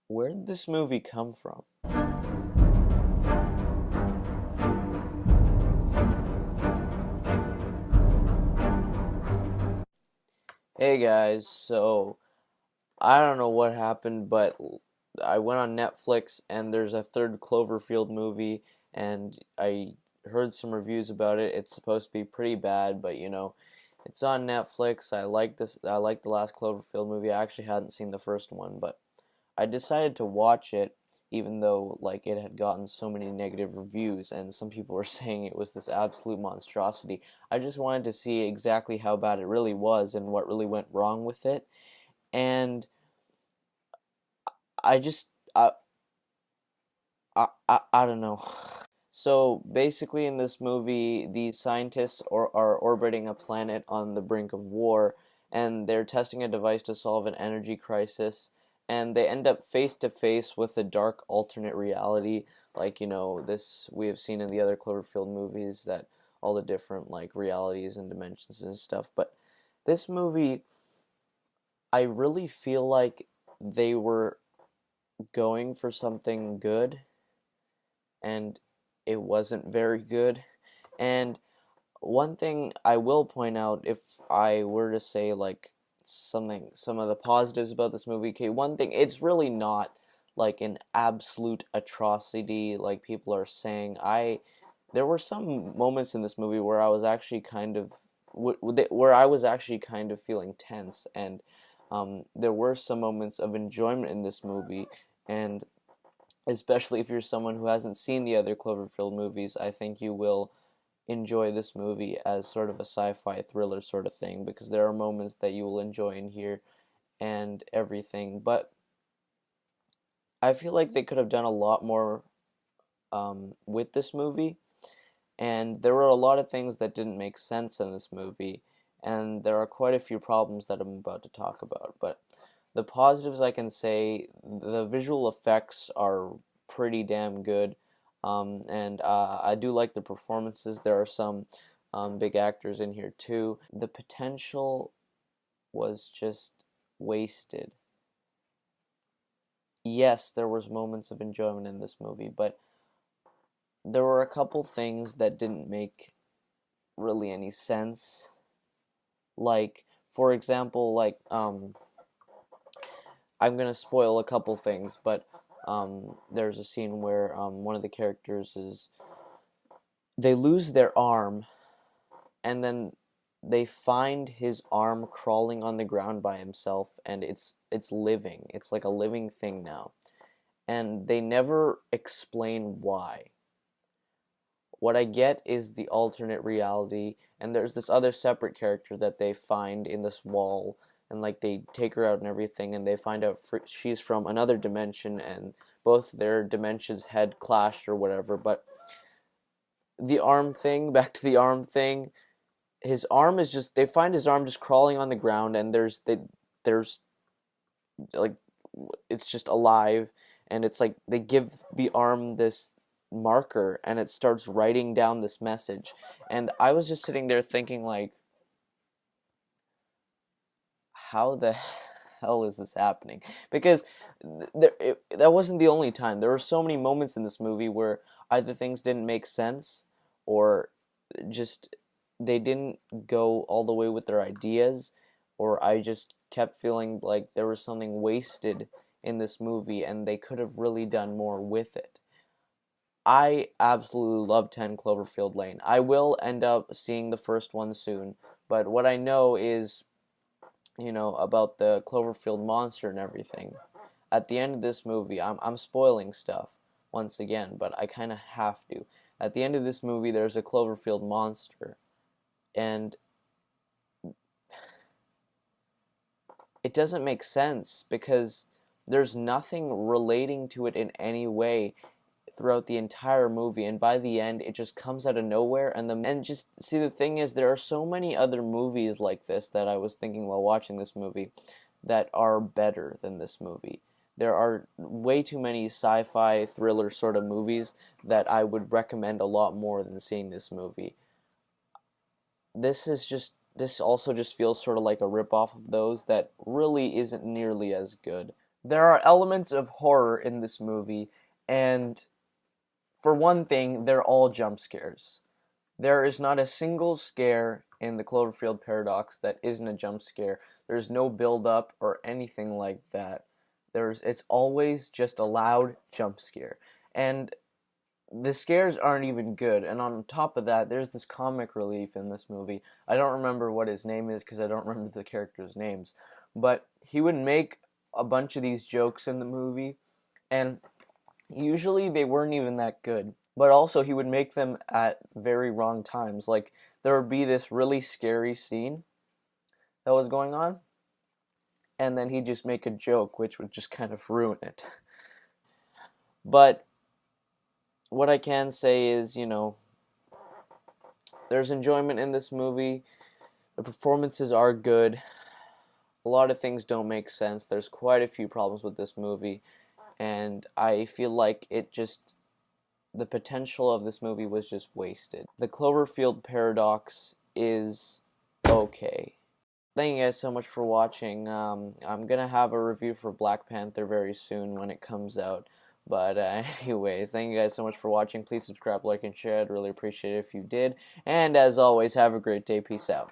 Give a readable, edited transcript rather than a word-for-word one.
Where did this movie come from? Hey guys, so I don't know what happened, but I went on Netflix and there's a third Cloverfield movie, and I heard some reviews about it. It's supposed to be pretty bad, but it's on Netflix. I like the last Cloverfield movie. I actually hadn't seen the first one, but I decided to watch it even though like it had gotten so many negative reviews and some people were saying it was this absolute monstrosity. I just wanted to see exactly how bad it really was and what really went wrong with it. And I just I don't know. So basically, in this movie, the scientists are orbiting a planet on the brink of war, and they're testing a device to solve an energy crisis. And they end up face to face with a dark alternate reality, like this we have seen in the other Cloverfield movies, that all the different like realities and dimensions and stuff. But this movie, I really feel like they were going for something good, and it wasn't very good. And one thing I will point out, if I were to say like some of the positives about this movie, okay, one thing, it's really not like an absolute atrocity like people are saying. There were some moments in this movie where I was actually kind of where I was actually kind of feeling tense, and there were some moments of enjoyment in this movie, and especially if you're someone who hasn't seen the other Cloverfield movies, I think you will enjoy this movie as sort of a sci-fi thriller sort of thing, because there are moments that you will enjoy in here and everything. But I feel like they could have done a lot more with this movie, and there were a lot of things that didn't make sense in this movie, and there are quite a few problems that I'm about to talk about. But the positives, I can say the visual effects are pretty damn good, and I do like the performances. There are some big actors in here too. The potential was just wasted. Yes, there was moments of enjoyment in this movie, but there were a couple things that didn't make really any sense. Like, for example, like I'm gonna spoil a couple things, but there's a scene where one of the characters is they lose their arm, and then they find his arm crawling on the ground by himself, and it's living. It's like a living thing now, and they never explain why. What I get is the alternate reality, and there's this other separate character that they find in this wall, and like they take her out and everything, and they find out she's from another dimension, and both their dimensions had clashed or whatever. But the arm thing, back to the arm thing, his arm is just, they find his arm just crawling on the ground, and there's like, it's just alive, and it's like they give the arm this marker, and it starts writing down this message. And I was just sitting there thinking like, how the hell is this happening? Because that wasn't the only time. There were so many moments in this movie where either things didn't make sense, or just they didn't go all the way with their ideas, or I just kept feeling like there was something wasted in this movie and they could have really done more with it. I absolutely love 10 Cloverfield Lane. I will end up seeing the first one soon, but what I know is, about the Cloverfield monster and everything. At the end of this movie, I'm spoiling stuff once again, but I kind of have to. At the end of this movie, there's a Cloverfield monster, and it doesn't make sense because there's nothing relating to it in any way throughout the entire movie, and by the end it just comes out of nowhere. And just see, the thing is, there are so many other movies like this that I was thinking while watching this movie that are better than this movie. There are way too many sci-fi thriller sort of movies that I would recommend a lot more than seeing this movie. This also just feels sort of like a rip-off of those that really isn't nearly as good. there are elements of horror in this movie, and for one thing, they're all jump scares. There is not a single scare in the Cloverfield paradox that isn't a jump scare. There's no build up or anything like that. It's always just a loud jump scare. And the scares aren't even good. And on top of that, there's this comic relief in this movie. I don't remember what his name is because I don't remember the characters' names. But he would make a bunch of these jokes in the movie, and usually they weren't even that good. But also he would make them at very wrong times. Like there would be this really scary scene that was going on, and then he'd just make a joke which would just kind of ruin it. But what I can say is, there's enjoyment in this movie. The performances are good. A lot of things don't make sense. There's quite a few problems with this movie, and I feel like the potential of this movie was just wasted. The Cloverfield paradox is okay. Thank you guys so much for watching. I'm gonna have a review for Black Panther very soon when it comes out. But anyways, thank you guys so much for watching. Please subscribe, like, and share. I'd really appreciate it if you did. And as always, have a great day. Peace out.